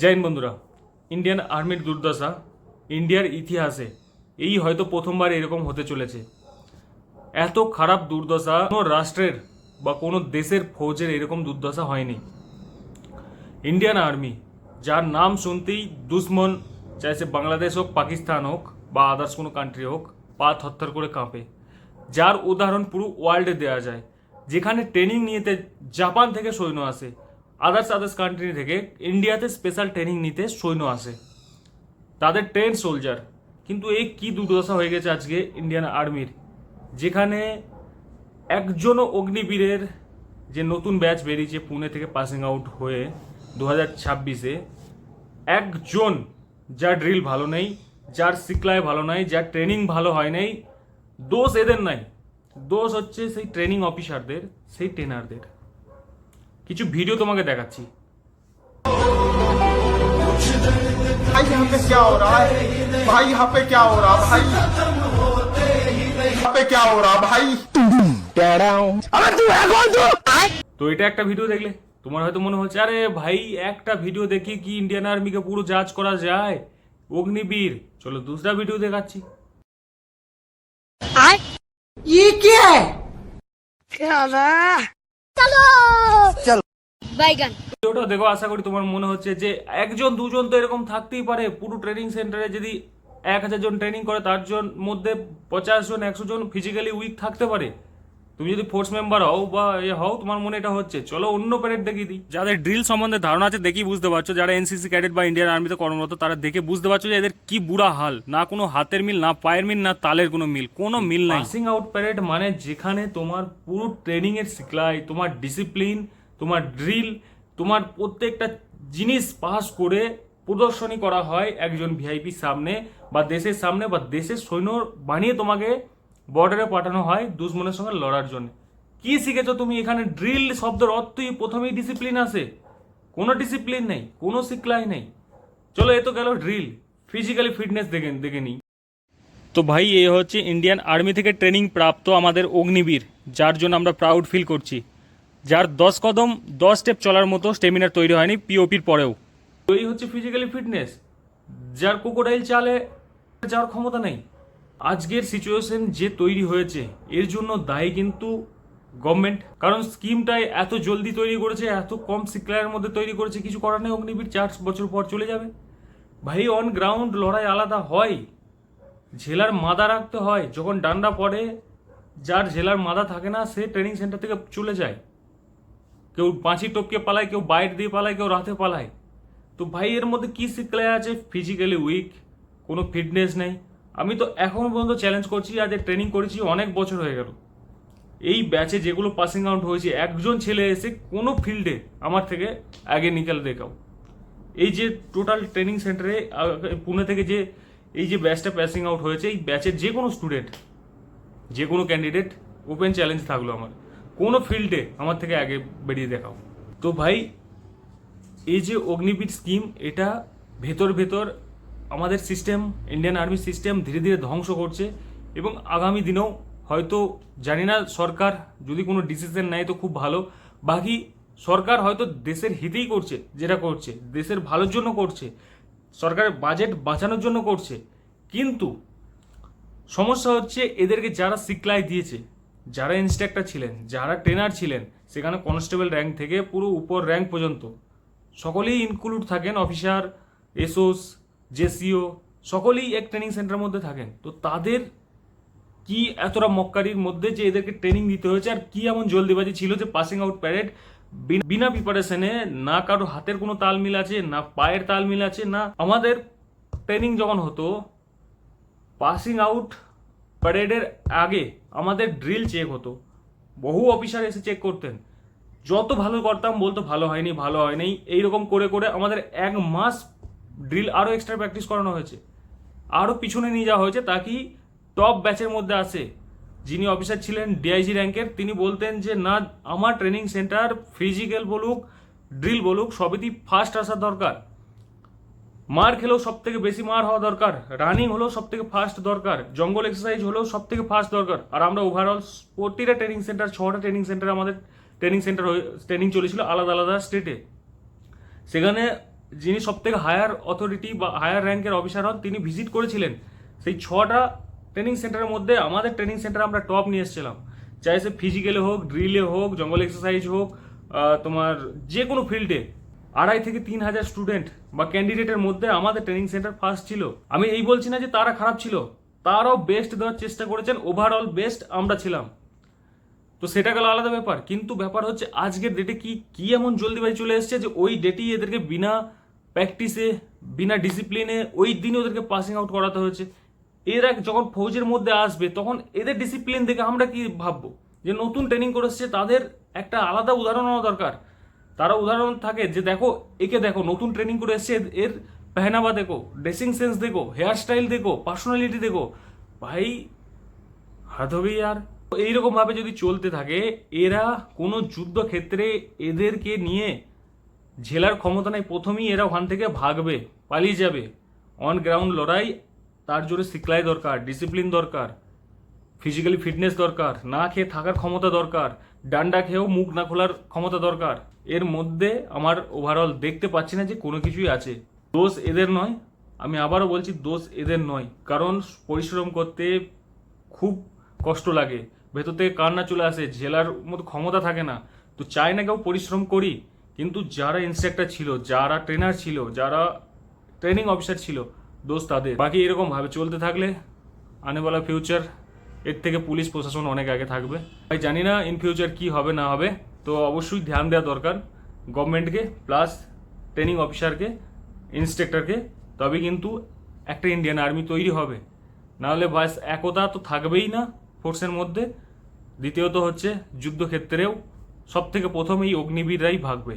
জয় হিন্দ বন্ধুরা। ইন্ডিয়ান আর্মির দুর্দশা ইন্ডিয়ার ইতিহাসে এই হয়তো প্রথমবার এরকম হতে চলেছে। এত খারাপ দুর্দশা কোনো রাষ্ট্রের বা কোনো দেশের ফৌজের এরকম দুর্দশা হয়নি। ইন্ডিয়ান আর্মি, যার নাম শুনতেই দুশ্মন, চাই সে বাংলাদেশ হোক, পাকিস্তান হোক বা আদার্স কোনো কান্ট্রি হোক, পা থরথর করে কাঁপে। যার উদাহরণ পুরো ওয়ার্ল্ডে দেওয়া যায়, যেখানে ট্রেনিং নিতে জাপান থেকে সৈন্য আসে, আদার্স কান্ট্রি থেকে ইন্ডিয়াতে স্পেশাল ট্রেনিং নিতে সৈন্য আসে, তাদের ট্রেন সোলজার। কিন্তু এই কি দুর্দশা হয়ে গেছে আজকে ইন্ডিয়ান আর্মির, যেখানে একজনও অগ্নিবীরের যে নতুন ব্যাচ বেরিয়েছে পুনে থেকে পাসিং আউট হয়ে 2026-এ, একজন যার ড্রিল ভালো নেই, যার সিকলায় ভালো নাই, যার ট্রেনিং ভালো হয় নাই, দোষ এদের নাই, দোষ হচ্ছে সেই ট্রেনিং অফিসারদের, সেই ট্রেনারদের। কিছু ভিডিও তোমাকে দেখাচ্ছি। भाई यहाँ पे क्या हो रहा है भाई? यहाँ पे क्या हो रहा भाई? यहाँ पे क्या हो रहा भाई? তো এটা একটা ভিডিও দেখলে তোমার হয়তো মনে হচ্ছে, আরে ভাই একটা ভিডিও দেখি কি ইন্ডিয়ান আর্মিকে পুরো জাজ করা যায়? অগ্নিবীর। চলো दूसरा ভিডিও দেখাচ্ছি। ये क्या है? बैगन ভিডিওটা দেখো, আশা করি তোমার মনে হচ্ছে যে একজন দুজন তো এরকম থাকতেই পারে। পুরো ট্রেনিং সেন্টারে যদি 1000 জন ট্রেনিং করে, তার মধ্যে 50 জন 100 জন ফিজিক্যালি উইক থাকতে পারে। তুমি যদি ফোর্স মেম্বার হও বা হও, তোমার মনে এটা হচ্ছে। চলো অন্য প্যারেড দেখিয়ে দিই। যাদের ড্রিল সম্বন্ধে ধারণা আছে দেখি বুঝতে পারছো, যারা এনসিসি ক্যাডেট বা ইন্ডিয়ান আর্মিতে কর্মরত, তারা দেখে বুঝতে পারছো যে এদের কি বুড়া হাল। না কোনো হাতের মিল, না পায়ের মিল, না তালের কোনো মিল, কোনো মিল নাই। পাসিং আউট প্যারেড মানে যেখানে তোমার পুরো ট্রেনিং এর সিকলাই, তোমার ডিসিপ্লিন, তোমার ড্রিল, তোমার প্রত্যেকটা জিনিস পাস করে প্রদর্শনী করা হয় একজন ভিআইপির সামনে বা দেশের সামনে, বা দেশের সৈন্য বানিয়ে তোমাকে বর্ডারে পাঠানো হয় দুশ্মনের সঙ্গে লড়ার জন্য। কি শিখেছো তুমি এখানে? ড্রিল শব্দের অর্থই প্রথমেই ডিসিপ্লিন আসে। কোনো ডিসিপ্লিন নেই, কোনো সিকলাই নেই। চলো এ তো গেল ড্রিল, ফিজিক্যালি ফিটনেস দেখে নিই। তো ভাই, এ হচ্ছে ইন্ডিয়ান আর্মি থেকে ট্রেনিং প্রাপ্ত আমাদের অগ্নিবীর, যার জন্য আমরা প্রাউড ফিল করছি, যার 10 কদম 10 স্টেপ চলার মতো স্টেমিনার তৈরি হয়নি পিওপির পরেও। তো এই হচ্ছে ফিজিক্যালি ফিটনেস, যার ক্রোকোডাইল চালে যাওয়ার ক্ষমতা নেই। আজকের সিচুয়েশন যে তৈরি হয়েছে, এর জন্য দায়ী কিন্তু গভর্নমেন্ট। কারণ স্কিমটাই এত জলদি তৈরি করেছে, এত কম সিকলারের মধ্যে তৈরি করেছে। কিছু করার নেই, অগ্নিবীর 4 বছর পর চলে যাবে। ভাই অন গ্রাউন্ড লড়াই আলাদা হয়, ঝেলার মাদা রাখতে হয়। যখন ডান্ডা পড়ে, যার ঝেলার মাদা থাকে না, সে ট্রেনিং সেন্টার থেকে চলে যায়। কেউ পাঁচি টপকে পালায়, কেউ বাইট দিয়ে পালায়, কেউ রাতে পালায়। তো ভাই এর মধ্যে কি সিকলাই আছে? ফিজিক্যালি উইক, কোনো ফিটনেস নেই। আমি তো এখনো পর্যন্ত চ্যালেঞ্জ করছি, আজ ট্রেনিং করেছি অনেক বছর হয়ে গেল, এই ব্যাচে যেগুলো পাসিং আউট হয়েছে, একজন ছেলে এসে কোনো ফিল্ডে আমার থেকে আগে নিকাল দেখাও। এই যে টোটাল ট্রেনিং সেন্টারে পুনে থেকে যে এই যে ব্যাচটা পাসিং আউট হয়েছে, এই ব্যাচের যে কোনো স্টুডেন্ট, যে কোনো ক্যান্ডিডেট, ওপেন চ্যালেঞ্জ থাকলো আমার, কোনো ফিল্ডে আমার থেকে আগে বেরিয়ে দেখাও। তো ভাই এই যে অগ্নিবীর স্কিম, এটা ভেতর আমাদের সিস্টেম, ইন্ডিয়ান আর্মি সিস্টেম ধীরে ধীরে ধ্বংস করছে। এবং আগামী দিনেও হয়তো, জানি না, সরকার যদি কোনো ডিসিশন নেয় তো খুব ভালো। বাকি সরকার হয়তো দেশের হিতেই করছে, যেটা করছে দেশের ভালোর জন্য করছে, সরকারের বাজেট বাঁচানোর জন্য করছে। কিন্তু সমস্যা হচ্ছে এদেরকে যারা সিকলাই দিয়েছে, যারা ইনস্ট্রাক্টর ছিলেন, যারা ট্রেনার ছিলেন, সেখানে কনস্টেবল র্যাঙ্ক থেকে পুরো উপর র্যাঙ্ক পর্যন্ত সকলেই ইনক্লুড থাকেন। অফিসার, এসওস, জেসিও সকলেই এক ট্রেনিং সেন্টারের মধ্যে থাকেন। তো তাদের কি এতটা মক্কারির মধ্যে যে এদেরকে ট্রেনিং দিতে হয়েছে, আর কি এমন জলদিবাজি ছিল যে পাসিং আউট প্যারেড বিনা প্রিপারেশনে, না কারো হাতের কোনো তাল মিল আছে, না পায়ের তাল মিল আছে, না। আমাদের ট্রেনিং যখন হতো, পাসিং আউট প্যারেডের আগে আমাদের ড্রিল চেক হতো, বহু অফিসার এসে চেক করতেন। যত ভালো করতাম বলতো ভালো হয়নি, ভালো হয়নি, এইরকম করে করে আমাদের 1 মাস ড্রিল আরও এক্সট্রা প্র্যাকটিস করানো হয়েছে, আরও পিছনে নিয়ে যাওয়া হয়েছে, তাকি টপ ব্যাচের মধ্যে আসে। যিনি অফিসার ছিলেন ডিআইজি র্যাঙ্কের, তিনি বলতেন যে না, আমার ট্রেনিং সেন্টার ফিজিক্যাল বলুক, ড্রিল বলুক, সবেতেই ফার্স্ট আসা দরকার। মার খেলেও সব থেকে বেশি মার হওয়া দরকার, রানিং হলেও সব থেকে ফার্স্ট দরকার, জঙ্গল এক্সারসাইজ হলেও সব থেকে ফার্স্ট দরকার। আর আমরা ওভারঅল প্রতিটা ট্রেনিং সেন্টার, 6টা ট্রেনিং সেন্টার আমাদের ট্রেনিং চলেছিল আলাদা আলাদা স্টেটে। সেখানে যিনি সব থেকে হায়ার অথরিটি বা হায়ার র্যাঙ্কের অফিসার হন তিনি ভিজিট করেছিলেন। সেই 6টা ট্রেনিং সেন্টারের মধ্যে আমাদের ট্রেনিং সেন্টারে আমরা টপ নিয়ে এসেছিলাম, চাই সে ফিজিক্যালে হোক, ড্রিলে হোক, জঙ্গল এক্সারসাইজ হোক, তোমার যে কোনো ফিল্ডে 2,500 থেকে 3,000 স্টুডেন্ট বা ক্যান্ডিডেটের মধ্যে আমাদের ট্রেনিং সেন্টার ফার্স্ট ছিল। আমি এই বলছি না যে তারা খারাপ ছিল, তারাও বেস্ট দেওয়ার চেষ্টা করেছেন, ওভারঅল বেস্ট আমরা ছিলাম। তো সেটা গেল আলাদা ব্যাপার, কিন্তু ব্যাপার হচ্ছে আজকের ডেটে কি এমন জলদিবাজি চলে এসেছে যে ওই ডেটেই এদেরকে বিনা প্র্যাকটিসে, বিনা ডিসিপ্লিনে ওই দিনে ওদেরকে পাসিং আউট করাতে হয়েছে। এরা যখন ফৌজের মধ্যে আসবে তখন এদের ডিসিপ্লিন দেখে আমরা কি ভাববো? যে নতুন ট্রেনিং করে এসছে, তাদের একটা আলাদা উদাহরণ হওয়া দরকার। তারা উদাহরণ থাকে যে দেখো একে দেখো নতুন ট্রেনিং করে এসছে, এর পেহনাবা দেখো, ড্রেসিং সেন্স দেখো, হেয়ার স্টাইল দেখো, পার্সোনালিটি দেখো। ভাই হাত হবে আর এইরকম ভাবে যদি চলতে থাকে, এরা কোনো যুদ্ধক্ষেত্রে এদেরকে নিয়ে ঝেলার ক্ষমতা নাই। প্রথমেই এরা ওখান থেকে ভাগবে, পালিয়ে যাবে। অন গ্রাউন্ড লড়াই, তার জন্য সিকলাই দরকার, ডিসিপ্লিন দরকার, ফিজিক্যালি ফিটনেস দরকার, না খেয়ে থাকার ক্ষমতা দরকার, ডান্ডা খেয়েও মুখ না খোলার ক্ষমতা দরকার। এর মধ্যে আমার ওভারঅল দেখতে পাচ্ছি না যে কোনো কিছুই আছে। দোষ এদের নয়, আমি আবারও বলছি দোষ এদের নয়, কারণ পরিশ্রম করতে খুব কষ্ট লাগে, ভেতর থেকে কান্না চলে আসে, জেলার মতো ক্ষমতা থাকে না। তো চাই না কেউ পরিশ্রম করি, কিন্তু যারা ইনস্ট্রাক্টর ছিল, যারা ট্রেনার ছিল, যারা ট্রেনিং অফিসার ছিল, দোষ তাদের। বাকি এরকম ভাবে চলতে থাকলে আনেওয়ালা ফিউচার এর থেকে পুলিশ প্রশাসন অনেক আগে থাকবে। ভাই জানি না ইন ফিউচার কি হবে না হবে, তো অবশ্যই ধ্যান দেওয়া দরকার গভর্নমেন্টকে, প্লাস ট্রেনিং অফিসারকে, ইন্সট্রাক্টরকে। তবে কিন্তু একটা ইন্ডিয়ান আর্মি তৈরি হবে, নাহলে বাস একতা তো থাকবেই না ফোর্সের মধ্যে। দ্বিতীয়ত হচ্ছে যুদ্ধক্ষেত্রেও সব থেকে প্রথম এই অগ্নিবীররাই ভাগবে।